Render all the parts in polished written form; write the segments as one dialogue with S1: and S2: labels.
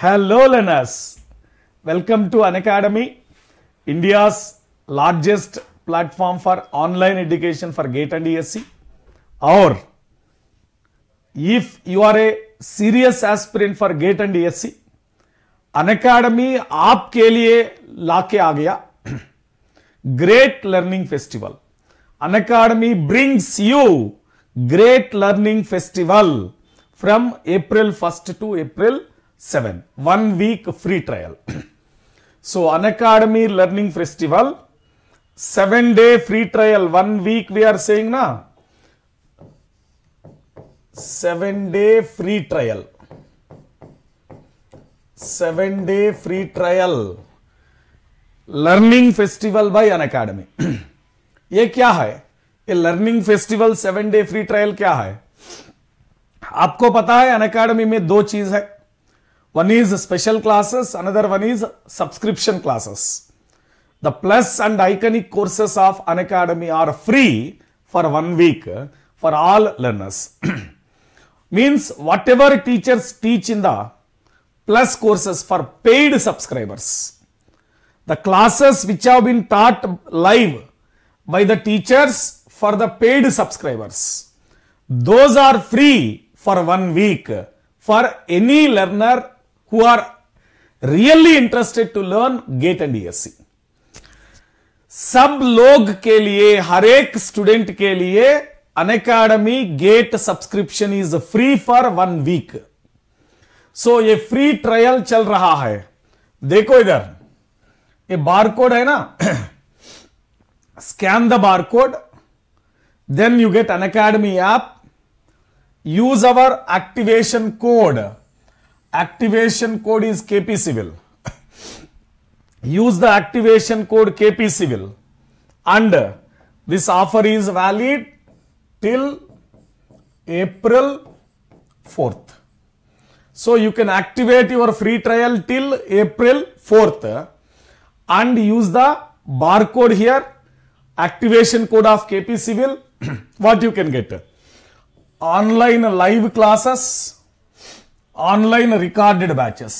S1: Hello learners, welcome to Unacademy, India's largest platform for online education for GATE and ESE. Or if you are a serious aspirant for GATE and ESE, Unacademy आपके लिए लाके आ गया Great Learning Festival. Unacademy brings you Great Learning Festival from April 1st to April 7. 1 week free trial. So Unacademy Learning Festival, 7-day free trial. 1 week we are saying na. 7-day free trial. 7-day free trial. Learning Festival by Unacademy. ये क्या है? ये learning festival 7-day free trial क्या है? आपको पता है Unacademy में दो चीज है. One is special classes, another one is subscription classes. The plus and iconic courses of Unacademy are free for 1 week for all learners. Means whatever teachers teach in the plus courses for paid subscribers. The classes which have been taught live by the teachers for the paid subscribers. Those are free for 1 week for any learner who are really interested to learn GATE and ESE. सब लोग के लिए, हर एक student के लिए Unacademy GATE subscription is free for 1 week. So ये free trial चल रहा है. देखो इधर ये बारकोड है ना. Scan the barcode, then you get Unacademy app. Use our activation code. Activation code is KP Civil. Use the activation code KP Civil, and this offer is valid till April 4th. So you can activate your free trial till April 4th and use the barcode here, activation code of KP Civil. What you can get? Online live classes, online recorded batches.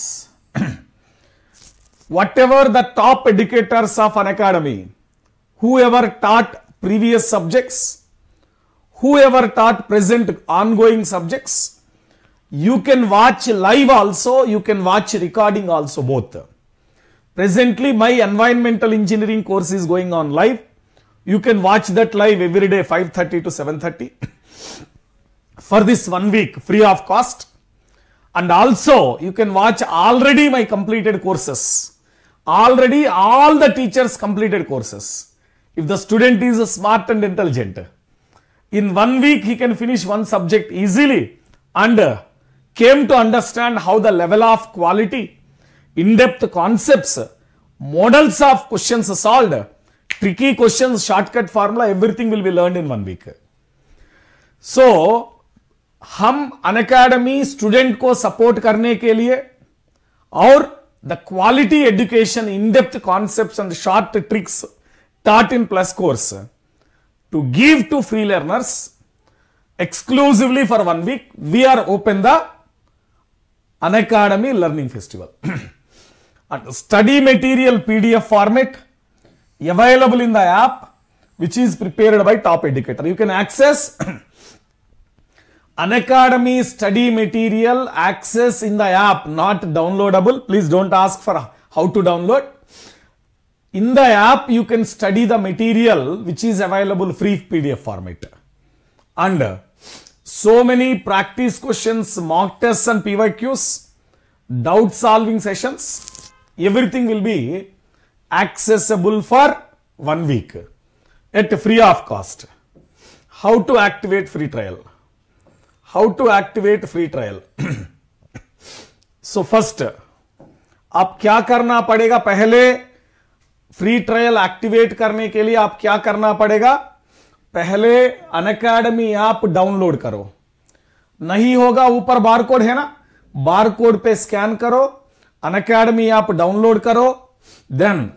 S1: Whatever the top educators of Unacademy, whoever taught previous subjects, whoever taught present ongoing subjects, you can watch live also, you can watch recording also, both. Presently my environmental engineering course is going on live. You can watch that live every day 5:30 to 7:30 for this 1 week free of cost. And also you can watch already my completed courses. Already all the teachers completed courses. If the student is smart and intelligent, in 1 week he can finish one subject easily and came to understand how the level of quality, in-depth concepts, models of questions solved, tricky questions, shortcut formula, everything will be learned in 1 week. So हम Unacademy student को support करने के लिए और the quality education, in depth concepts and short tricks taught in plus course to give to free learners exclusively for 1 week, we are open the Unacademy Learning Festival. And study material PDF format available in the app, which is prepared by top educator. You can access Unacademy study material access in the app, not downloadable. Please don't ask for how to download. In the app, you can study the material which is available free PDF format. And so many practice questions, mock tests and PYQs, doubt solving sessions, everything will be accessible for 1 week at free of cost. How to activate free trial? How to activate free trial? So first, आप क्या करना पड़ेगा? पहले free trial activate करने के लिए आप क्या करना पड़ेगा? पहले अनअकैडमी ऐप डाउनलोड करो. नहीं होगा, ऊपर बारकोड है ना, बारकोड पे स्कैन करो, अनअकैडमी ऐप डाउनलोड करो. देन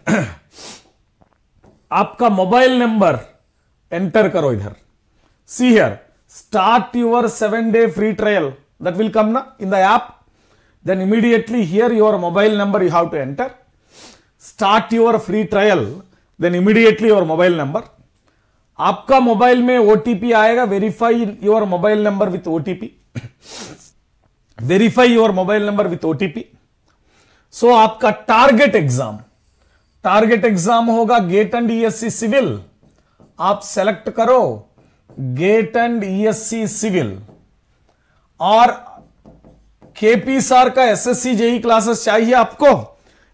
S1: आपका मोबाइल नंबर एंटर करो इधर. See here, start your 7-day free trial that will come na in the app. then immediately here your mobile number you have to enter. Start your free trial, then immediately your mobile number. आपका mobile में OTP आएगा, verify your mobile number with OTP. Verify your mobile number with OTP. So आपका target exam होगा GATE and ESC civil. आप select करो GATE and ESC civil. और KP sir का SSC JEE classes चाहिए आपको,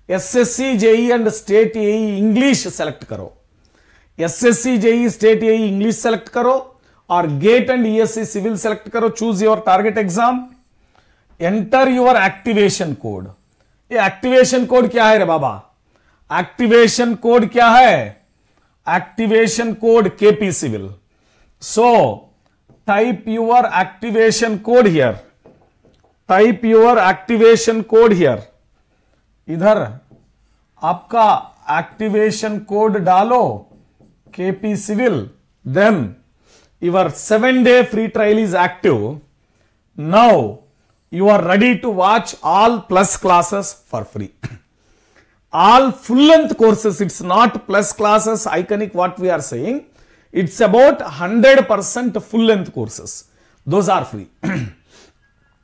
S1: SSC JEE and state JEE English select करो. SSC JEE state JEE English select करो और GATE and ESC civil select करो. Choose your target exam. Enter your activation code. ये activation code क्या है रे बाबा? एक्टिवेशन कोड क्या है? Activation code KP civil. So type your activation code here. Type your activation code here. इधर आपका एक्टिवेशन कोड डालो KP civil. Then your 7-day free trial is active. Now you are ready to watch all plus classes for free. All full length courses. It's not plus classes iconic what we are saying. It's about 100% full length courses. Those are free.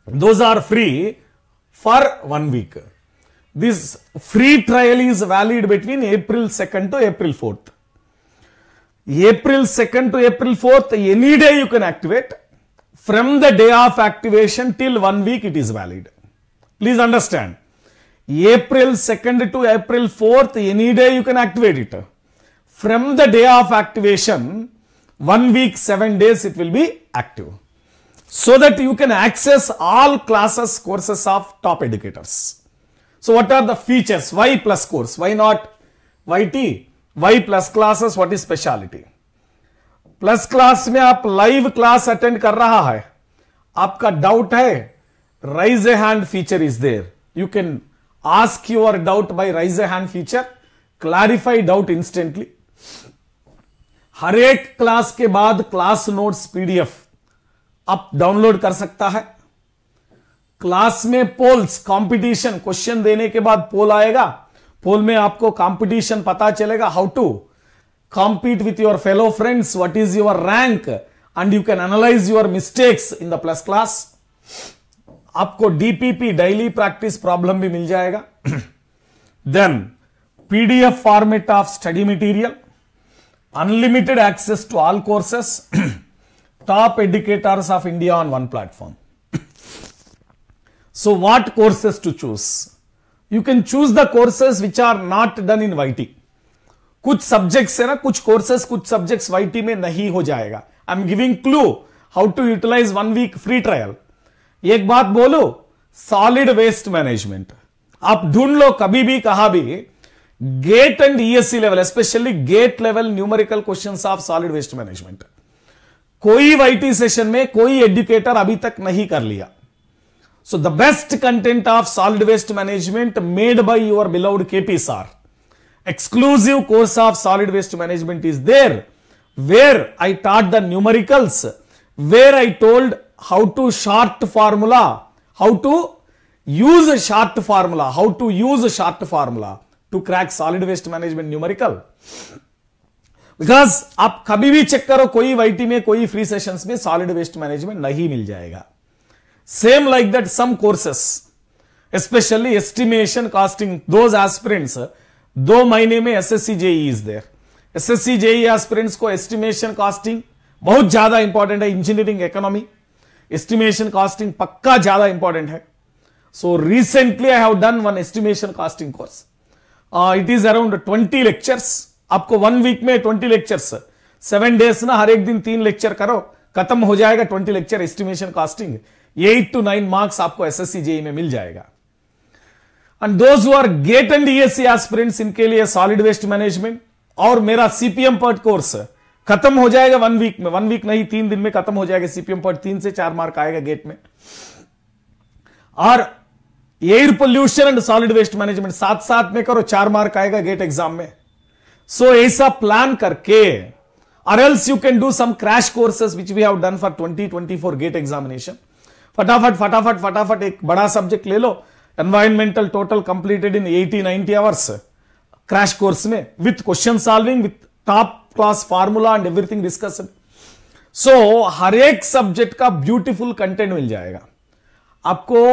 S1: Those are free for 1 week. This free trial is valid between April 2nd to April 4th. April 2nd to April 4th, any day you can activate. From the day of activation till 1 week it is valid. Please understand. April 2nd to April 4th, any day you can activate it. From the day of activation, 1 week, 7 days it will be active. So that you can access all classes, courses of top educators. So what are the features? Why plus course? Why not YT? Why plus classes? What is speciality? Plus class में आप live class attend कर रहा है, आपका doubt है, raise a hand feature is there. You can ask your doubt by raise a hand feature, clarify doubt instantly. हर एक class के बाद क्लास नोट्स PDF आप डाउनलोड कर सकता है. क्लास में पोल्स, कंपटीशन, क्वेश्चन देने के बाद पोल आएगा. पोल में आपको कंपटीशन पता चलेगा, how to compete with your fellow friends, what is your rank, and you can analyze your mistakes in the plus class. आपको DPP daily practice problem भी मिल जाएगा. Then PDF format of study material, unlimited access to all courses, top educators of India on one platform. So what courses to choose? You can choose the courses which are not done in YT. कुछ subjects है ना, कुछ courses, कुछ subjects YT में नहीं हो जाएगा. I am giving clue how to utilise 1 week free trial. एक बात बोलो, सॉलिड वेस्ट मैनेजमेंट आप ढूंढ लो कभी भी कहा भी. GATE and ESC level, specially GATE level numerical questions of solid waste management कोई YT सेशन में कोई एजुकेटर अभी तक नहीं कर लिया. So the best content of solid waste management made by your beloved KP sir. Exclusive course of solid waste management is there, where I taught the numericals, where I told how to short formula, how to use a short formula, how to use a short formula to crack solid waste management numerical. Because आप कभी भी check करो, कोई YT में कोई free sessions में solid waste management नहीं मिल जाएगा. Same like that some courses, especially estimation costing, those aspirants 2 महीने में SSC JEE is there. SSC JEE aspirants को एस्टिमेशन कॉस्टिंग बहुत ज्यादा इंपॉर्टेंट है. इंजीनियरिंग इकोनॉमी एस्टिमेशन कॉस्टिंग पक्का ज्यादा इंपॉर्टेंट है. So recently I have done one estimation costing course. It is around 20 lectures. आपको 1 वीक में 20 लेक्चर्स, 7 डेज ना, हर एक दिन 3 लेक्चर करो, खत्म हो जाएगा 20 lecture estimation costing. 8 to 9 marks आपको SSC JEE में मिल जाएगा. And those who are GATE and ESC aspirants, इनके लिए सॉलिड वेस्ट मैनेजमेंट और मेरा CPM PERT कोर्स खत्म हो जाएगा 1 वीक में. 1 वीक नहीं, 3 दिन में खत्म हो जाएगा. CPM PERT 3 से 4 मार्क आएगा गेट में. और air pollution and solid waste management साथ साथ में करो, 4 मार्क आएगा गेट एग्जाम में. सो ऐसा प्लान करके, और else you can do some crash courses which we have done for 2024 GATE examination. फटाफट फटाफट फटाफट एक बड़ा सब्जेक्ट ले लो, environmental total completed in 80-90 hours crash course में, with question solving, with top class formula and everything discussed. So हर एक सब्जेक्ट का ब्यूटीफुल कंटेंट मिल जाएगा आपको.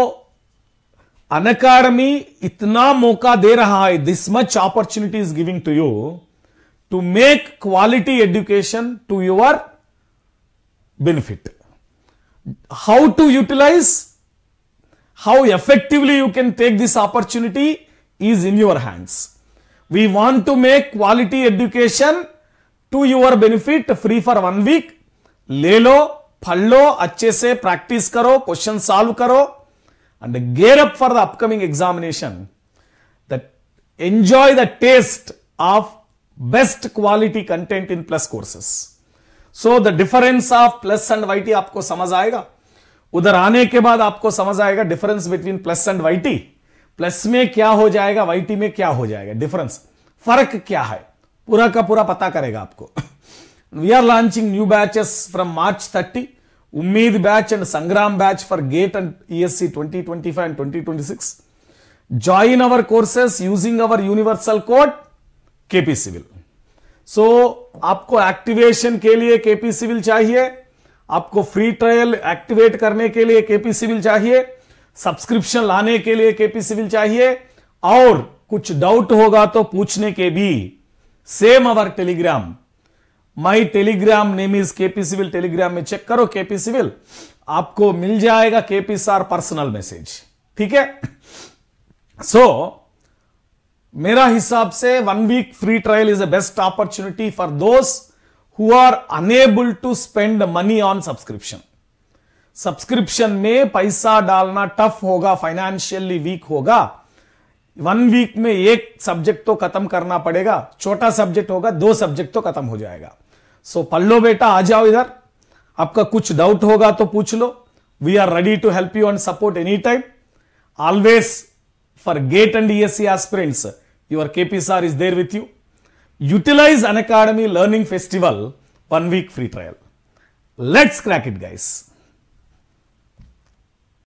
S1: अनअकैडमी इतना मौका दे रहा है, this much opportunity is giving to you to make quality education to your benefit. How to utilize, how effectively you can take this opportunity is in your hands. We want to make quality education to your benefit free for 1 week. ले लो, पढ़ लो, अच्छे से practice करो, question solve करो and gear up for the upcoming examination. That enjoy the taste of best quality content in plus courses. So the difference of plus and YT आपको समझ आएगा. उधर आने के बाद आपको समझ आएगा difference between plus and YT. Plus में क्या हो जाएगा, वाईटी में क्या हो जाएगा, डिफरेंस, फर्क क्या है, पूरा का पूरा पता करेगा आपको. We are launching new batches from March 30. Ummeed batch and Sangram batch for GATE and ESC 2025 and 2026. Join our courses using our universal code KP civil. So आपको एक्टिवेशन के लिए KP सिविल चाहिए, आपको फ्री ट्रायल एक्टिवेट करने के लिए KP civil चाहिए, subscription लाने के लिए KP सिविल चाहिए, और कुछ डाउट होगा तो पूछने के भी same our Telegram. My Telegram name is KP civil. Telegram में चेक करो KP सिविल, आपको मिल जाएगा KP सर पर्सनल मैसेज. ठीक है. सो मेरा हिसाब से 1 week free trial is a best opportunity for those who are unable to spend money on subscription. Subscription में पैसा डालना टफ होगा, फाइनेंशियली वीक होगा. 1 week में एक सब्जेक्ट तो खत्म करना पड़ेगा, छोटा सब्जेक्ट होगा, 2 सब्जेक्ट तो खत्म हो जाएगा. सो पढ़ लो बेटा, आ जाओ इधर. आपका कुछ डाउट होगा तो पूछ लो. We are ready to help you and support any time. Always for GATE and ESC aspirants, your KP sir is there with you. Utilize Unacademy Learning Festival 1 week free trial. Let's crack it, guys.